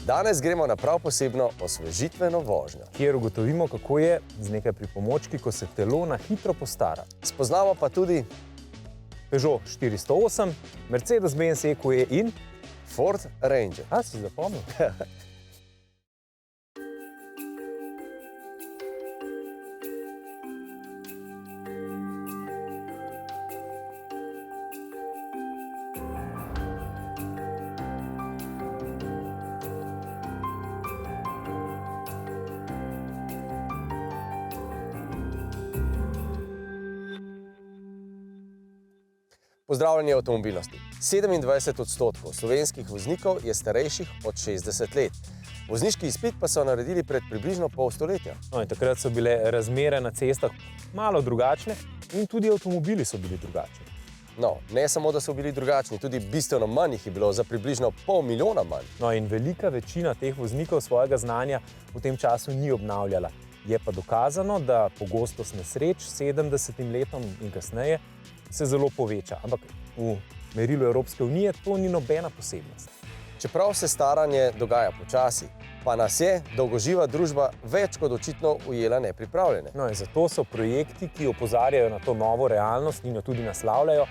Danes gremo na prav posebno osvežitveno vožnjo. Kjer ugotovimo, kako je z nekaj pripomočki, ko se telo na hitro postara. Spoznamo pa tudi Peugeot 408, Mercedes-Benz EQE in Ford Ranger. A, si zapomnil? Pozdravljeni avtomobilnosti. 27% slovenskih voznikov je starejših od 60 let. Vozniški izpit pa so naredili pred približno pol stoletja. No, in takrat so bile razmere na cestah malo drugačne in tudi avtomobili so bili drugačni. No, ne samo, da so bili drugačni, tudi bistveno manj jih je bilo, za približno 500 000 manj. No, in velika večina teh voznikov svojega znanja v tem času ni obnavljala. Je pa dokazano, da pogostost nesreč s 70 letom in kasneje se zelo poveča. Ampak v merilu Evropske unije to ni nobena posebnost. Čeprav se staranje dogaja počasi, pa nas je dolgoživa družba več kot očitno ujela nepripravljene. No, in zato so projekti, ki opozarjajo na to novo realnost in jo tudi naslavljajo,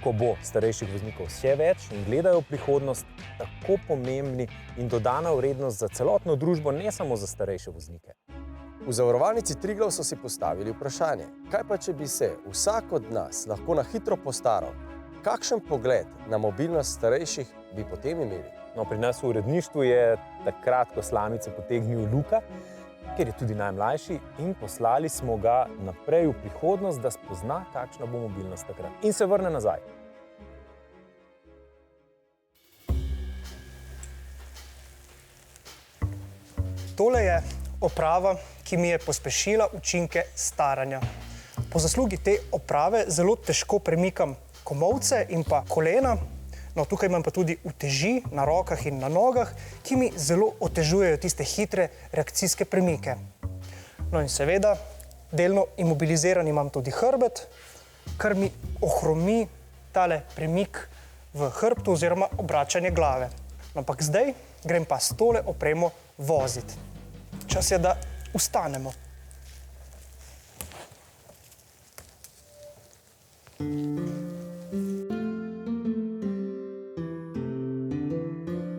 ko bo starejših voznikov še več in gledajo v prihodnost, tako pomembni in dodana vrednost za celotno družbo, ne samo za starejše voznike. V Zavarovalnici Triglav so si postavili vprašanje, kaj pa če bi se vsak od nas lahko na hitro postaral? Kakšen pogled na mobilnost starejših bi potem imeli? No, pri nas v uredništvu je takrat, ko slamice potegnil Luka, ker je tudi najmlajši, in poslali smo ga naprej v prihodnost, da spozna, kakšna bo mobilnost takrat. In se vrne nazaj. Tole je oprava, ki mi je pospešila učinke staranja. Po zaslugi te oprave zelo težko premikam komolce in pa kolena. No, tukaj imam pa tudi uteži na rokah in na nogah, ki mi zelo otežujejo tiste hitre reakcijske premike. No in seveda, delno imobiliziran imam tudi hrbet, kar mi ohromi tale premik v hrbtu oziroma obračanje glave. No, ampak zdaj grem pa s tole opremo voziti. Čas je, da ustanemo.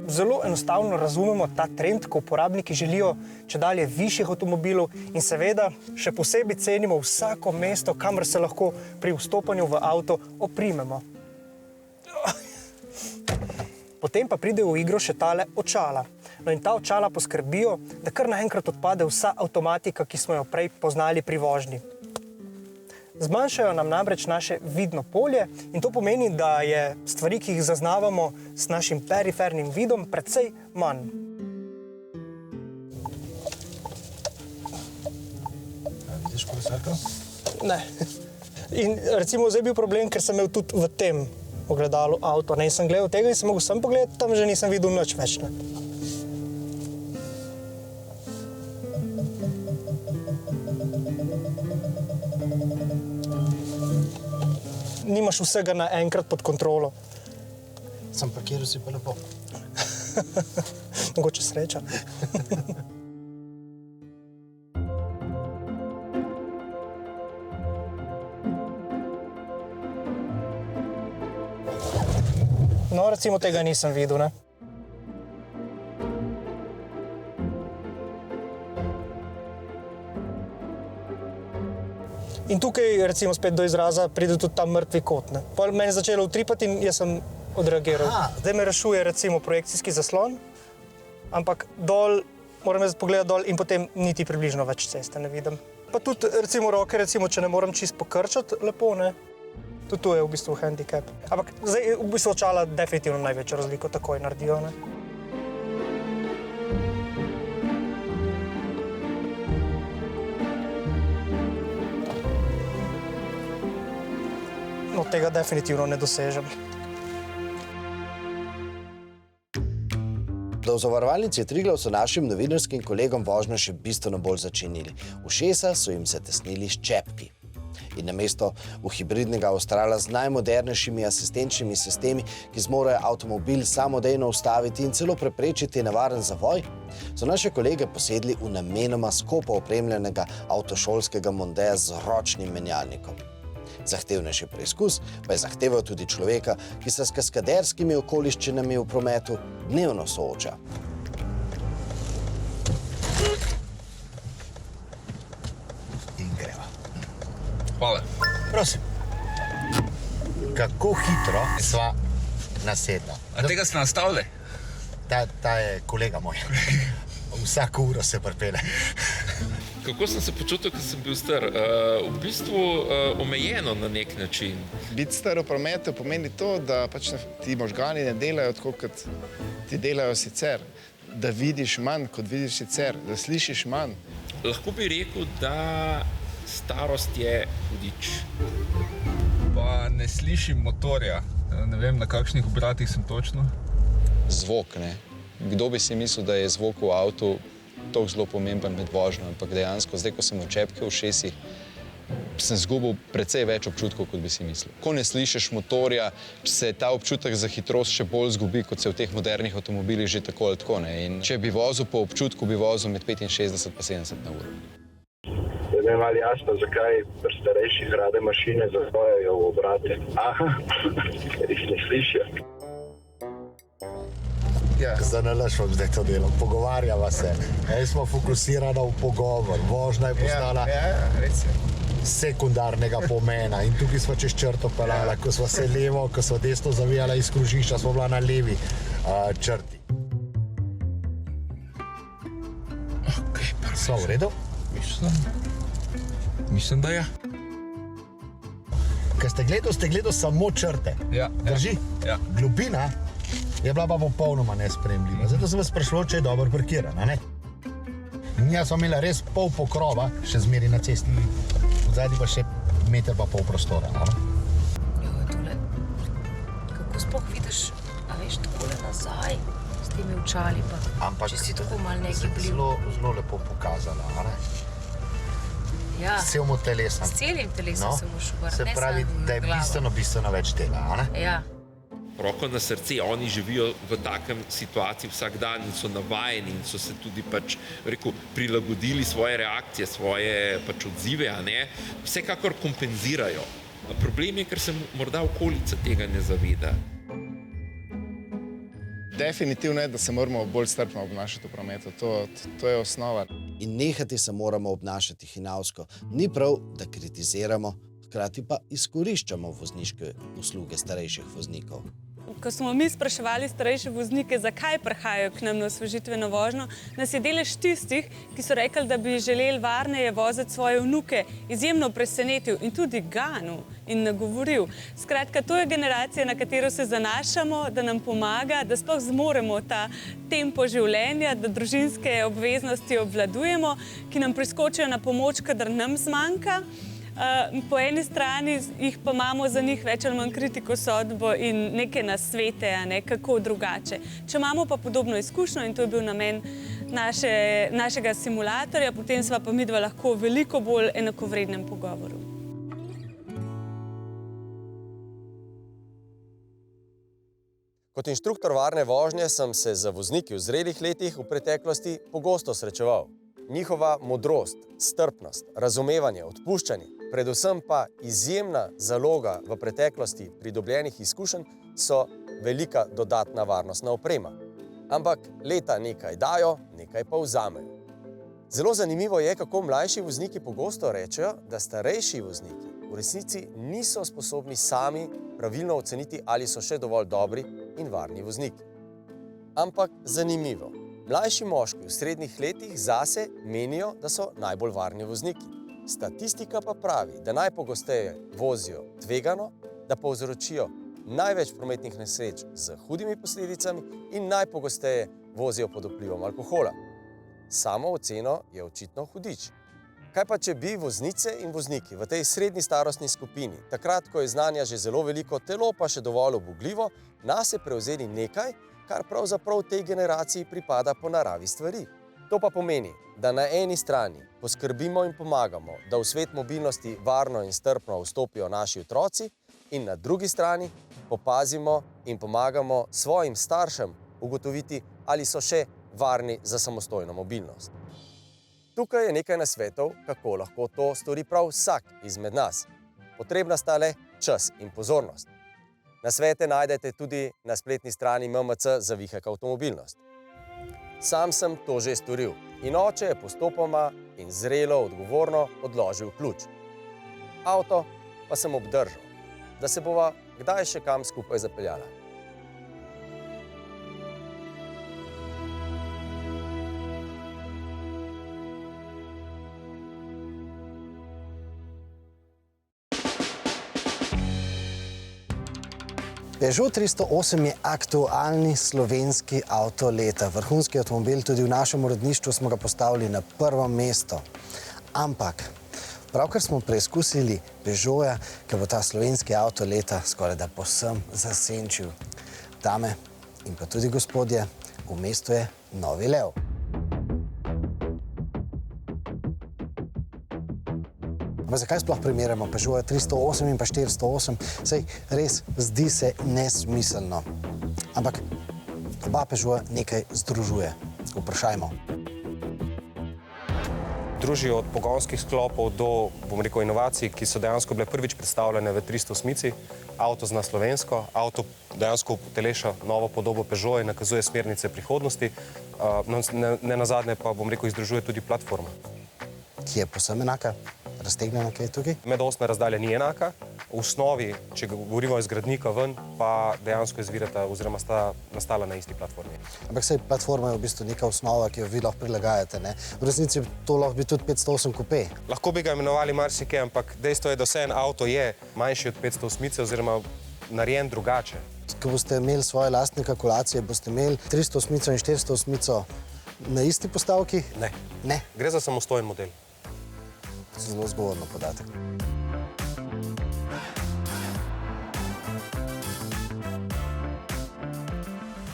Zelo enostavno razumemo ta trend, ko uporabniki želijo čedalje višjih avtomobilov in seveda še posebej cenimo vsako mesto, kamor se lahko pri vstopanju v avto oprimemo. Potem pa pride v igro še tale očala. No in ta očala poskrbijo, da kar naenkrat odpade vsa avtomatika, ki smo jo prej poznali pri vožnji. Zmanjšajo nam namreč naše vidno polje in to pomeni, da je stvari, ki jih zaznavamo s našim perifernim vidom, precej manj. Vidiš kolesarko? Ne. In recimo zdaj je bil problem, ker sem imel tudi v tem ogledalu avto. Ne, in sem gledal tega in sem mogel sam pogledati, tam že nisem videl nič več. Ne. Nimaš vsega naenkrat pod kontrolo. Sem parkiral si pa lepo. Mogoče sreča. No, recimo tega nisem videl, ne? In tukaj, recimo, spet do izraza pride tudi ta mrtvi kot, ne? Pol meni je začelo utripati in jaz sem odreagiral. Zdaj me rešuje, recimo, projekcijski zaslon, ampak dol, moram jaz pogledati dol in potem niti približno več ceste ne vidim. Pa tudi, recimo, roke, recimo, če ne moram čist pokrčati lepo, ne? Tudi to je v bistvu handicap. Ampak zdaj v bistvu očala definitivno največjo razliko takoj naredijo, ne? No, tega definitivno ne dosežem. Da v Zavarovalnici Triglav so našim novinarskim kolegom vožnjo še bistveno bolj začinili. Ušesa so jim se tesnili s čepki. In namesto v hibridnega Australa z najmodernejšimi asistenčnimi sistemi, ki zmorejo avtomobil samodejno ustaviti in celo preprečiti nevaren zavoj, so naše kolege posedli v namenoma skopo opremljenega avtošolskega mondea z ročnim menjalnikom. Zahtevnejši preizkus pa je zahteval tudi človeka, ki se s kaskaderskimi okoliščinami v prometu dnevno sooča. In greva. Hvala. Prosim. Kako hitro sva nasedla? A tega ste nastavili? Ta je kolega moj. Vsako uro se pripelje. Kako sem se počutil, ko sem bil star? V bistvu omejeno na nek način. Biti star v prometu pomeni to, da pač ti možgani ne delajo tako, kot ti delajo sicer. Da vidiš manj, kot vidiš sicer, da slišiš manj. Lahko bi rekel, da starost je hudič. Pa ne slišim motorja. Ne vem, na kakšnih obratih sem točno. Zvok, ne. Kdo bi si mislil, da je zvok v avtu tako zelo pomemben med vožnjo, ampak dejansko, zdaj, ko sem v čepke v ušesih, sem izgubil precej več občutkov, kot bi si mislil. Ko ne slišiš motorja, se ta občutek za hitrost še bolj izgubi, kot se v teh modernih avtomobilih že tako ali tako, ne. In če bi vozil po občutku, bi vozil med 65 pa 70 na uro. Ne vem, ali jasno, zakaj pri starejših rade mašine zahojajo v obrate. Aha, ker jih ne slišijo. Zdaj nalaž vam zdaj to delo, pogovarjava se. Smo fokusirani v pogovor, vožnja je postala sekundarnega pomena in tukaj smo čez črto pelala, ko smo se levo, ko smo desno zavijala iz kružišča, smo bila na levi črti. Okay, so v redu? Mislim, da je. Ker ste gledal samo črte, drži? Ja. Globina je bila pa popolnoma nesprejemljiva. Zato sem vas sprašal, če je dobro parkirana, ne? In jaz sem imela res pol pokrova, še zmeri na cesti. Vzadnji pa še meter pa pol prostora, ne? Tole, kako sploh vidiš, a veš, takole nazaj, s temi očali pa, ampak, če si tako malo negibljiv. Zelo lepo pokazala, a ne? Ja. S celim telesom. S celim telesom se moraš obrniti, se pravi, da je bistveno več tega, a ne? Ja. Roko na srce, oni živijo v takem situaciji vsak dan in so navajeni in so se tudi prilagodili svoje reakcije, svoje odzive, a ne, vsekakor kompenzirajo. Problem je, ker se morda okolica tega ne zaveda. Definitivno je, da se moramo bolj strpno obnašati v prometu. To je osnova. In nehati se moramo obnašati hinavsko. Ni prav, da kritiziramo, hkrati pa izkoriščamo vozniške usluge starejših voznikov. Ko smo mi spraševali starejše voznike, zakaj prihajajo k nam na osvežitveno vožnjo, nas je delež tistih, ki so rekli, da bi želeli varneje voziti svoje vnuke, izjemno presenetil in tudi ganil in nagovoril. Skratka, to je generacija, na katero se zanašamo, da nam pomaga, da sploh zmoremo ta tempo življenja, da družinske obveznosti obvladujemo, ki nam priskočijo na pomoč, kadar nam zmanjka. Po eni strani jih pa imamo za njih več ali manj kritiko sodbo in neke nasvete, kako drugače. Če imamo pa podobno izkušnjo, in to je bil namen našega simulatorja, potem sva pa midva lahko v veliko bolj enakovrednem pogovoru. Kot inštruktor varne vožnje sem se z vozniki v zrelih letih v preteklosti pogosto srečeval. Njihova modrost, strpnost, razumevanje, odpuščanje, predvsem pa izjemna zaloga v preteklosti pridobljenih izkušenj so velika dodatna varnostna oprema. Ampak leta nekaj dajo, nekaj pa vzamejo. Zelo zanimivo je, kako mlajši vozniki pogosto rečejo, da starejši vozniki v resnici niso sposobni sami pravilno oceniti, ali so še dovolj dobri in varni vozniki. Ampak zanimivo. Mlajši moški v srednjih letih zase menijo, da so najbolj varni vozniki. Statistika pa pravi, da najpogosteje vozijo tvegano, da povzročijo največ prometnih nesreč z hudimi posledicami in najpogosteje vozijo pod vplivom alkohola. Samo oceno je očitno hudič. Kaj pa, če bi voznice in vozniki v tej srednji starostni skupini, takrat, ko je znanja že zelo veliko, telo pa še dovolj ubogljivo, nase prevzeli nekaj, kar pravzaprav tej generaciji pripada po naravi stvari. To pa pomeni, da na eni strani poskrbimo in pomagamo, da v svet mobilnosti varno in strpno vstopijo naši otroci, in na drugi strani popazimo in pomagamo svojim staršem ugotoviti, ali so še varni za samostojno mobilnost. Tukaj je nekaj nasvetov, kako lahko to stori prav vsak izmed nas. Potrebna sta le čas in pozornost. Nasvete najdete tudi na spletni strani MMC za Vihek avtomobilnost. Sam sem to že storil in oče je postopoma in zrelo odgovorno odložil ključ. Avto pa sem obdržal, da se bova kdaj še kam skupaj zapeljala. Peugeot 308 je aktualni slovenski avto leta. Vrhunski avtomobil, tudi v našem uredništvu smo ga postavili na prvo mesto. Ampak pravkar smo preizkusili Peugeota, ki bo ta slovenski avto leta skoraj da povsem zasenčil. Dame in pa tudi gospodje, v mestu je novi lev. Ampak zakaj sploh primerjamo Peugeota 308 in pa 408? Saj res zdi se nesmiselno. Ampak oba Peugeota nekaj združuje. Vprašajmo. Druži od pogonskih sklopov do, inovacij, ki so dejansko bile prvič predstavljene v 308-ci. Avto zna slovensko, avto dejansko uteleša novo podobo Peugeota in nakazuje smernice prihodnosti. Ne nazadnje pa, združuje tudi platforma. Ki je povsem enaka? Raztegnjena, kaj je tukaj? Medosna razdalja ni enaka. V osnovi, če govorimo iz gradnika ven, pa dejansko izvirata oziroma sta nastala na isti platformi. Ampak saj platforma je v bistvu neka osnova, ki jo vi lahko prilagajate, ne? V resnici to lahko bi tudi 508 kupe. Lahko bi ga imenovali marsikaj, ampak dejstvo je, da vseeno avto je manjši od 508 oziroma narejen drugače. Ko boste imeli svoje lastne kalkulacije, boste imeli 308 in 408 na isti postavki? Ne. Ne? Gre za samostojen model. Zelo zgovorno podatek.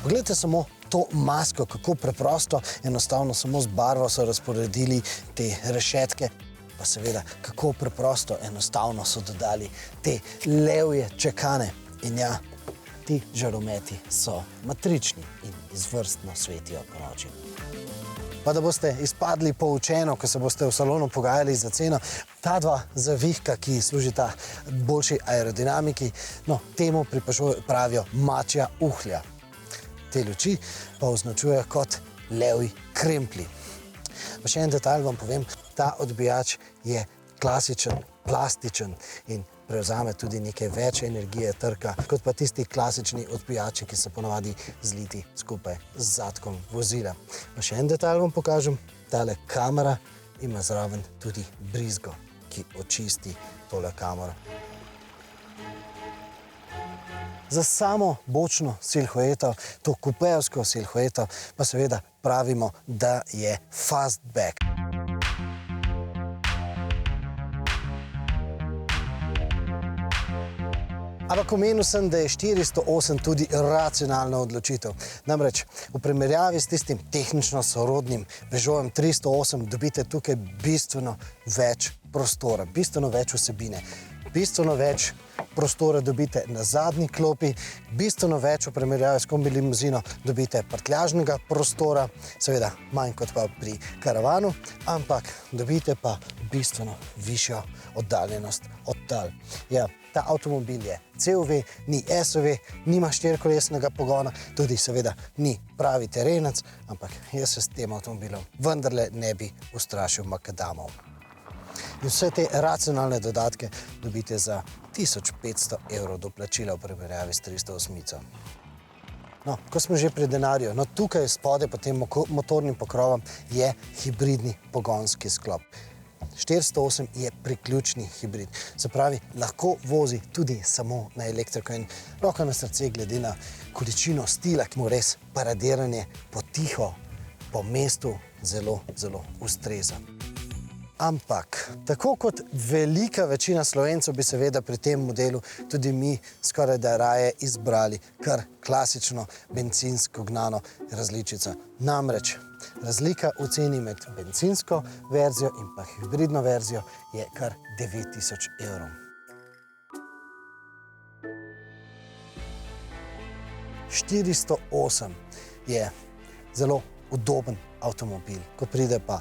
Poglejte samo to masko, kako preprosto, enostavno samo z barvo so razporedili te rešetke. Pa seveda, kako preprosto, enostavno so dodali te levje čekane. In ja, ti žarometi so matrični in izvrstno svetijo po noči. Pa da boste izpadli poučeno, ko se boste v salonu pogajali za ceno, ta dva zavihka, ki služita boljši aerodinamiki, no, temu pri Peugeotu pravijo mačja uhlja. Te luči pa označujejo kot levji kremplji. Pa še en detalj vam povem, ta odbijač je klasičen, plastičen in prevzame tudi nekaj več energije trka, kot pa tisti klasični odbijači, ki so ponavadi zliti skupaj z zadkom vozila. Pa še en detalj vam pokažem, tale kamera ima zraven tudi brizgo, ki očisti tole kamero. Za samo bočno silhueto, to kupejevsko silhueto, pa seveda pravimo, da je fastback. Ampak omenil sem, da je 408 tudi racionalna odločitev. Namreč v primerjavi s tistim tehnično sorodnim Peugeotom 308 dobite tukaj bistveno več prostora, bistveno več vsebine, bistveno več prostora dobite na zadnji klopi, bistveno več v primerjavi s kombi limuzino dobite prtljažnega prostora, seveda manj kot pa pri karavanu, ampak dobite pa bistveno višjo oddaljenost od tal. Ja, ta avtomobil je CUV, ni SUV, nima štirikolesnega pogona, tudi seveda ni pravi terenec, ampak jaz se s tem avtomobilom vendarle ne bi ustrašil makadamov. In vse te racionalne dodatke dobite za 1500 € doplačila v primerjavi s 308. No, ko smo že pri denarju, no tukaj spodaj pod tem motornim pokrovom je hibridni pogonski sklop. 408 je priključni hibrid, se pravi, lahko vozi tudi samo na elektriko in roka na srce glede na količino stila, ki mu res paradiranje potiho po mestu zelo, zelo ustreza. Ampak, tako kot velika večina Slovencev bi seveda pri tem modelu tudi mi skoraj da raje izbrali kar klasično bencinsko gnano različico. Namreč, razlika v ceni med bencinsko verzijo in pa hibridno verzijo je kar 9000 evrov. ...408 je zelo udoben avtomobil. Ko pride pa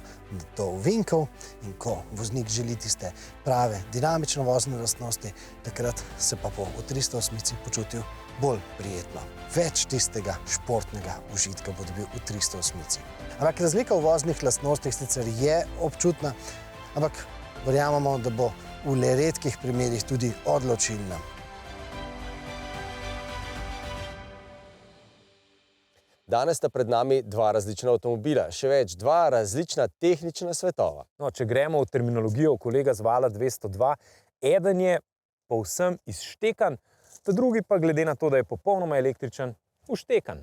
do ovinkov in ko voznik želi tiste prave dinamične vozne lastnosti, takrat se pa bo v 308 počutil bolj prijetno. Več tistega športnega užitka bo dobil v 308. Ampak razlika v voznih lastnostih sicer je občutna, ampak verjamemo, da bo v le redkih primerih tudi odločilna. Danes sta pred nami dva različna avtomobila, še več, dva različna tehnična svetova. No, če gremo v terminologijo kolega z Vala 202, eden je povsem izštekan, drugi pa glede na to, da je popolnoma električen, uštekan.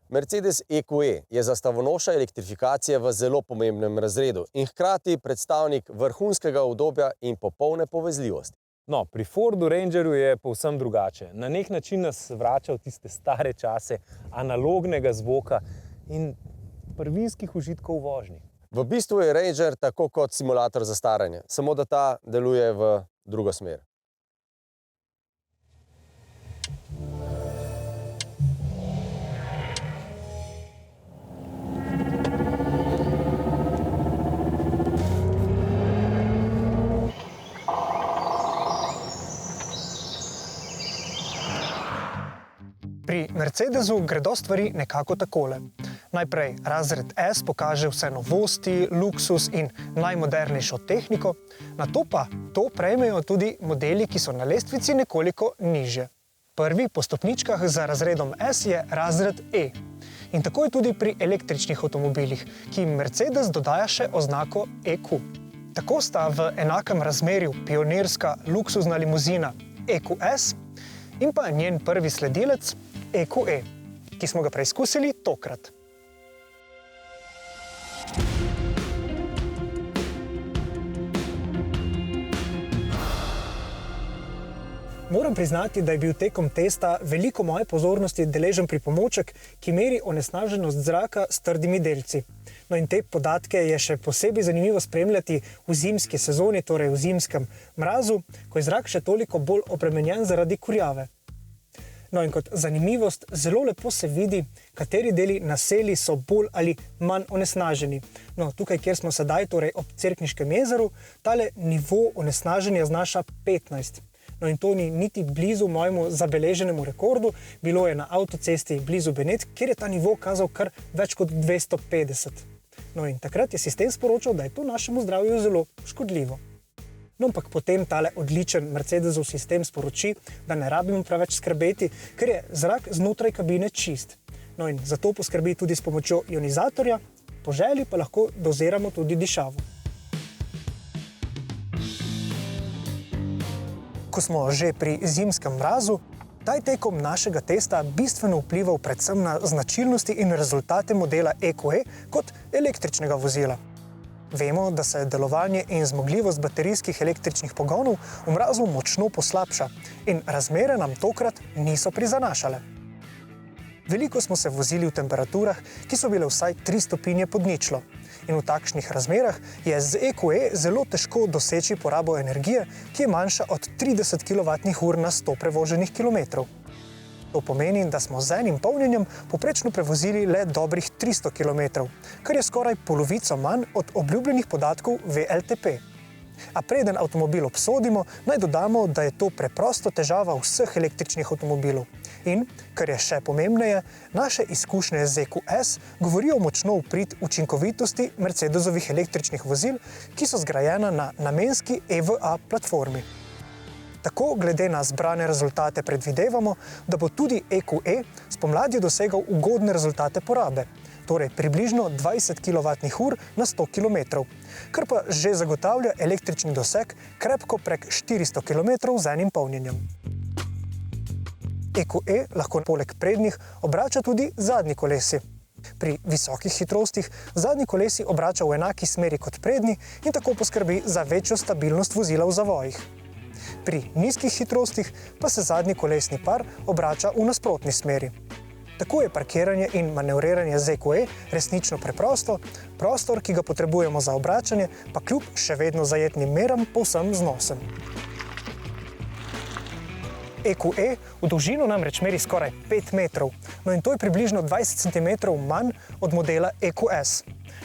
Mercedes EQE je zastavonoša elektrifikacije v zelo pomembnem razredu in hkrati predstavnik vrhunskega udobja in popolne povezljivosti. No, pri Fordu Rangerju je povsem drugače. Na nek način nas vrača v tiste stare čase analognega zvoka in prvinskih užitkov v vožnji. V bistvu je Ranger tako kot simulator za staranje, samo da ta deluje v drugo smer. Pri Mercedesu gredo stvari nekako takole. Najprej razred S pokaže vse novosti, luksus in najmodernejšo tehniko, nato pa to prejmejo tudi modeli, ki so na lestvici nekoliko nižje. Prvi po stopničkah za razredom S je razred E. In tako je tudi pri električnih avtomobilih, ki jim Mercedes dodaja še oznako EQ. Tako sta v enakem razmerju pionirska luksuzna limuzina EQS in pa njen prvi sledilec EQE, ki smo ga preizkusili tokrat. Moram priznati, da je bil tekom testa veliko moje pozornosti deležen pripomoček, ki meri onesnaženost zraka s trdimi delci. No in te podatke je še posebej zanimivo spremljati v zimski sezoni, torej v zimskem mrazu, ko je zrak še toliko bolj obremenjen zaradi kurjave. No in kot zanimivost, zelo lepo se vidi, kateri deli naselij so bolj ali manj onesnaženi. No, tukaj, kjer smo sedaj, torej ob Cerkniškem jezeru, tale nivo onesnaženja znaša 15. No in to ni niti blizu mojemu zabeleženemu rekordu, bilo je na avtocesti blizu Benetk, kjer je ta nivo kazal kar več kot 250. No in takrat je sistem sporočal, da je to našemu zdravju zelo škodljivo. No, ampak potem tale odličen Mercedesov sistem sporoči, da ne rabimo preveč skrbeti, ker je zrak znotraj kabine čist. No in zato poskrbi tudi s pomočjo ionizatorja, po želji pa lahko doziramo tudi dišavo. Ko smo že pri zimskem mrazu, ta je tekom našega testa bistveno vplival predvsem na značilnosti in rezultate modela EQE kot električnega vozila. Vemo, da se delovanje in zmogljivost baterijskih električnih pogonov v mrazu močno poslabša in razmere nam tokrat niso prizanašale. Veliko smo se vozili v temperaturah, ki so bile vsaj 3 stopinje pod ničlo. In v takšnih razmerah je z EQE zelo težko doseči porabo energije, ki je manjša od 30 kWh na 100 prevoženih kilometrov. To pomeni, da smo z enim polnjenjem poprečno prevozili le dobrih 300 km, kar je skoraj polovico manj od obljubljenih podatkov VLTP. A preden avtomobil obsodimo, naj dodamo, da je to preprosto težava vseh električnih avtomobilov. In, kar je še pomembneje, naše izkušnje z EQS govorijo močno v prid učinkovitosti Mercedesovih električnih vozil, ki so zgrajena na namenski EVA platformi. Tako glede na zbrane rezultate predvidevamo, da bo tudi EQE spomladi dosegal ugodne rezultate porabe, torej približno 20 kWh na 100 km, kar pa že zagotavlja električni doseg krepko prek 400 km z enim polnjenjem. EQE lahko poleg prednjih obrača tudi zadnji kolesi. Pri visokih hitrostih zadnji kolesi obrača v enaki smeri kot prednji in tako poskrbi za večjo stabilnost vozila v zavojih. Pri nizkih hitrostih pa se zadnji kolesni par obrača v nasprotni smeri. Tako je parkiranje in manevriranje z EQE resnično preprosto, prostor, ki ga potrebujemo za obračanje, pa kljub še vedno zajetnim meram povsem znosen. EQE v dolžino namreč meri skoraj 5 metrov, no in to je približno 20 cm manj od modela EQS.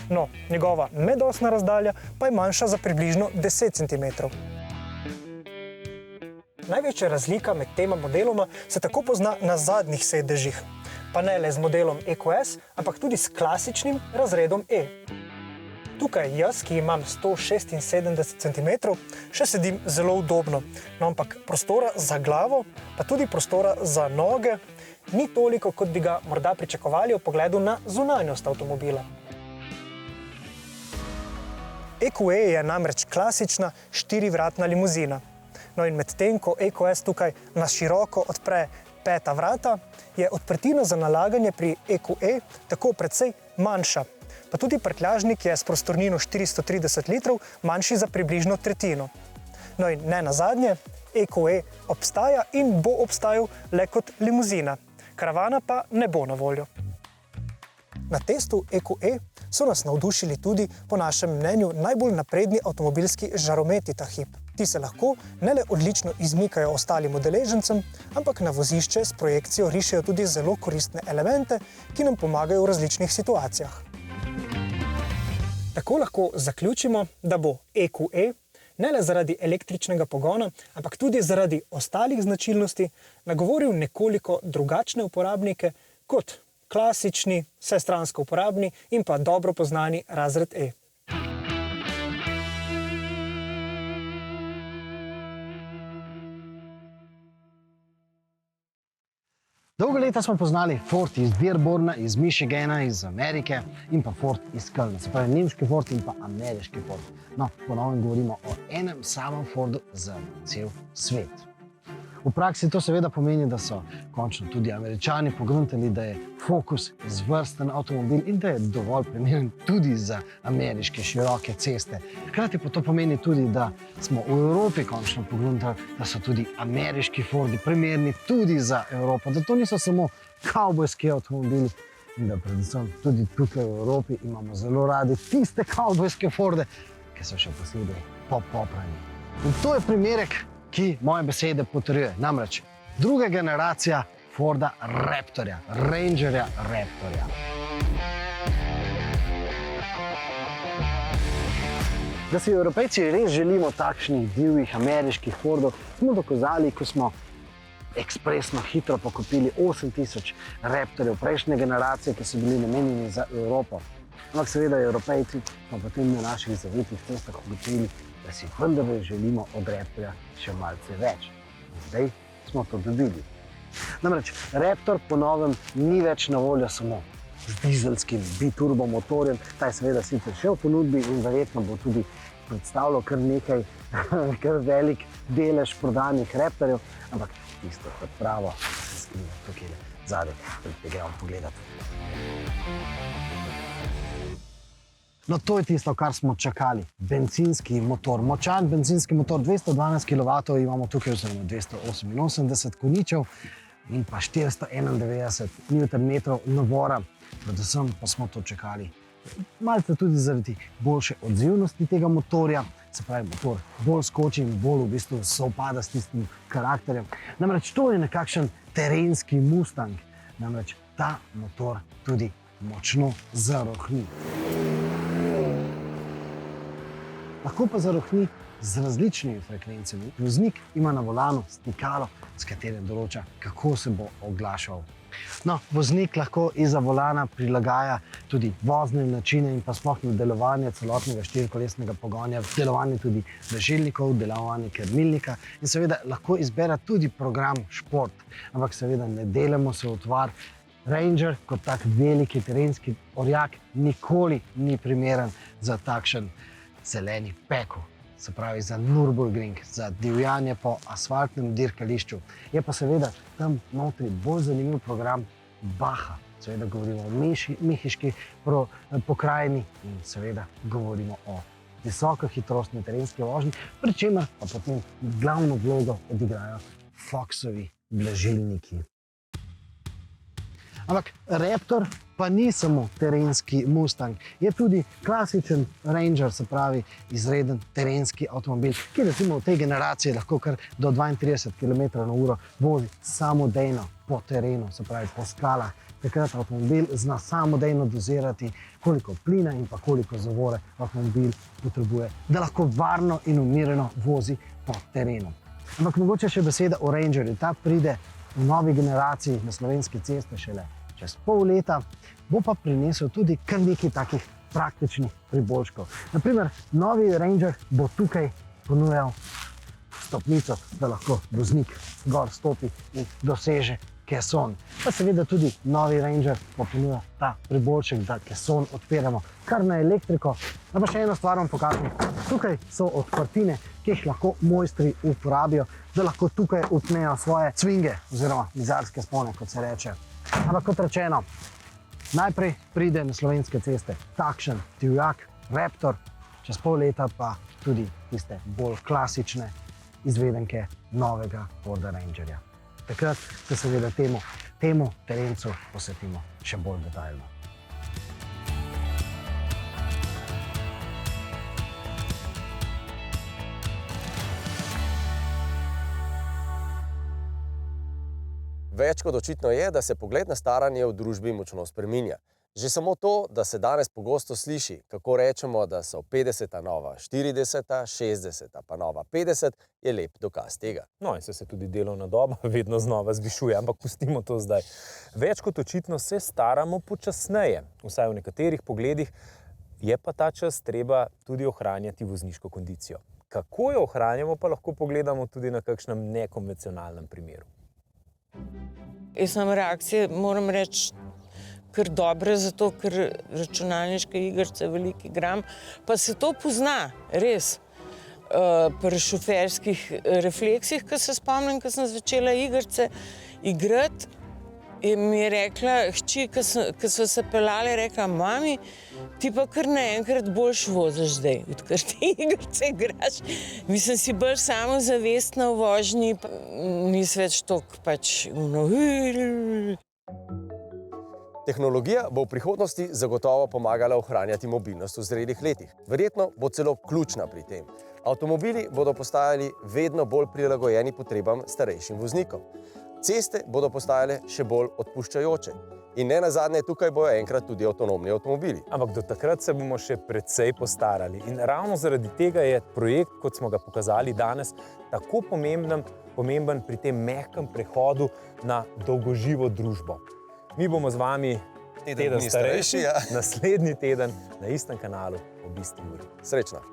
No, njegova medosna razdalja pa je manjša za približno 10 cm. Največja razlika med tema modeloma se tako pozna na zadnjih sedežih, pa ne le z modelom EQS, ampak tudi s klasičnim razredom E. Tukaj jaz, ki imam 176 cm, še sedim zelo udobno, no ampak prostora za glavo, pa tudi prostora za noge, ni toliko, kot bi ga morda pričakovali ob pogledu na zunanjost avtomobila. EQE je namreč klasična 4-vratna limuzina. No in medtem, ko EQS tukaj na široko odpre 5. vrata, je odprtina za nalaganje pri EQE tako precej manjša. Pa tudi prtljažnik je s prostornino 430 litrov manjši za približno tretjino. No in ne nazadnje, EQE obstaja in bo obstajal le kot limuzina. Karavana pa ne bo na voljo. Na testu EQE so nas navdušili tudi, po našem mnenju, najbolj napredni avtomobilski žarometi ta hip. Ti se lahko ne le odlično izmikajo ostalim udeležencem, ampak na vozišče s projekcijo rišejo tudi zelo koristne elemente, ki nam pomagajo v različnih situacijah. Tako lahko zaključimo, da bo EQE ne le zaradi električnega pogona, ampak tudi zaradi ostalih značilnosti nagovoril nekoliko drugačne uporabnike kot klasični, vsestransko uporabni in pa dobro poznani razred E. Dolgo leta smo poznali Ford iz Dearborna, iz Michigana, iz Amerike in pa Ford iz Kölna. Se pravi, nemški Ford in pa ameriški Ford. No, ponovno govorimo o enem samem Fordu za cel svet. V praksi to seveda pomeni, da so končno tudi Američani pogruntali, da je Focus izvrsten avtomobil in da je dovolj primeren tudi za ameriške široke ceste. Hkrati pa to pomeni tudi, da smo v Evropi končno pogruntali, da so tudi ameriški Fordi primerni tudi za Evropo, da to niso samo kavbojski avtomobili in da predvsem tudi tukaj v Evropi imamo zelo radi tiste kavbojske Forde, ki so še posebej poprani. In to je primerek, ki moje besede potrjuje. Namreč druga generacija Forda Raptorja, Rangerja Raptorja. Da si Evropejci res želimo takšnih divjih ameriških Fordov, smo dokazali, ko smo ekspresno hitro pokupili 8000 Raptorjev prejšnje generacije, ki so bili namenjeni za Evropo. Ampak seveda Evropejci smo potem na naših zavitih cestah ugotovili, da si vendarle želimo od Raptorja še malce več. In zdaj smo to dobili. Namreč Raptor po novem ni več na voljo samo z dizelskim biturbo motorjem. Ta je seveda sicer še v ponudbi in verjetno bo tudi predstavljal kar velik delež prodanih Raptorjev, ampak tisto kot pravo se skriva tukaj zadaj, da gremo pogledati. No, to je tisto, kar smo čakali. Bencinski motor. Močan bencinski motor, 212 kW imamo tukaj, oziroma 288 konjičev in pa 491 Nm navora. Predvsem pa smo to čakali malce tudi zaradi boljše odzivnosti tega motorja. Se pravi, motor bolj skoči in bolj v bistvu sovpada s tistim karakterjem. Namreč to je nekakšen terenski Mustang. Namreč ta motor tudi močno zarohni. Lahko pa zarohni z različnimi frekvencami. Voznik ima na volanu stikalo, s katerim določa, kako se bo oglašal. No, voznik lahko izza volana prilagaja tudi vozne načine in pa sploh delovanje celotnega štirikolesnega pogonja, delovanje tudi daljilnikov, delovanje krmilnika in seveda lahko izbere tudi program šport. Ampak seveda ne delamo se v utvar. Ranger kot tak veliki terenski orjak nikoli ni primeren za takšen zeleni pekel, se pravi za Nürburgring, za divjanje po asfaltnem dirkališču. Je pa seveda tam notri bolj zanimiv program Baha. seveda govorimo o mehiški pokrajini in seveda govorimo o visokohitrostni terenski vožnji, pri čemer pa potem glavno vlogo odigrajo Foxovi blažilniki. Ampak Raptor pa ni samo terenski Mustang, je tudi klasičen Ranger, se pravi izreden terenski avtomobil, ki recimo v tej generaciji lahko kar do 32 km/h vozi samodejno po terenu, se pravi po skalah. Takrat avtomobil zna samodejno dozirati, koliko plina in pa koliko zavore avtomobil potrebuje, da lahko varno in umirjeno vozi po terenu. Ampak mogoče še beseda o Rangerju. Ta pride v novi generaciji na slovenske ceste šele čez pol leta, bo pa prinesel tudi kar nekaj takih praktičnih priboljškov. Naprimer, novi Ranger bo tukaj ponujal stopnico, da lahko voznik gor stopi in doseže keson. Pa seveda tudi novi Ranger bo ponujal ta priboljšek, da keson odpiramo kar na elektriko. Da pa še eno stvar vam pokažem. Tukaj so odprtine, ki jih lahko mojstri uporabijo, da lahko tukaj upnejo svoje cvinge oziroma mizarske spone, kot se reče. Ampak kot rečeno, najprej pride na slovenske ceste takšen divjak Raptor, čez pol leta pa tudi tiste bolj klasične izvedenke novega Forda Rangerja. Takrat se seveda temu terencu posvetimo še bolj detaljno. Več kot očitno je, da se pogled na staranje v družbi močno spreminja. Že samo to, da se danes pogosto sliši, kako rečemo, da so 50. nova 40., 60. pa nova 50, je lep dokaz tega. No in se tudi delovna doba vedno znova zvišuje, ampak pustimo to zdaj. Več kot očitno se staramo počasneje, vsaj v nekaterih pogledih, je pa ta čas treba tudi ohranjati vozniško kondicijo. Kako jo ohranjamo, pa lahko pogledamo tudi na kakšnem nekonvencionalnem primeru. Jaz imam reakcije, moram reči, kar dobre, zato ker računalniške igrice veliko igram, pa se to pozna, res. Pri šoferskih refleksih, ko se spomnim, ko sem začela igrice igrati, in mi je rekla hči, ko so se peljali, rekla, mami, ti pa kar naenkrat boljš voziš zdaj, odkar te igrice igraš. Mislim, si bolj samozavestna v vožnji, nisi več toliko pač Tehnologija bo v prihodnosti zagotovo pomagala ohranjati mobilnost v zrelih letih. Verjetno bo celo ključna pri tem. Avtomobili bodo postajali vedno bolj prilagojeni potrebam starejšim voznikom. Ceste bodo postajale še bolj odpuščajoče. In ne nazadnje, tukaj bojo enkrat tudi avtonomni avtomobili. Ampak do takrat se bomo še precej postarali. In ravno zaradi tega je projekt, kot smo ga pokazali danes, tako pomemben pri tem mehkem prehodu na dolgoživo družbo. Mi bomo z vami teden starejši, naslednji teden na istem kanalu ob isti uri. Srečno!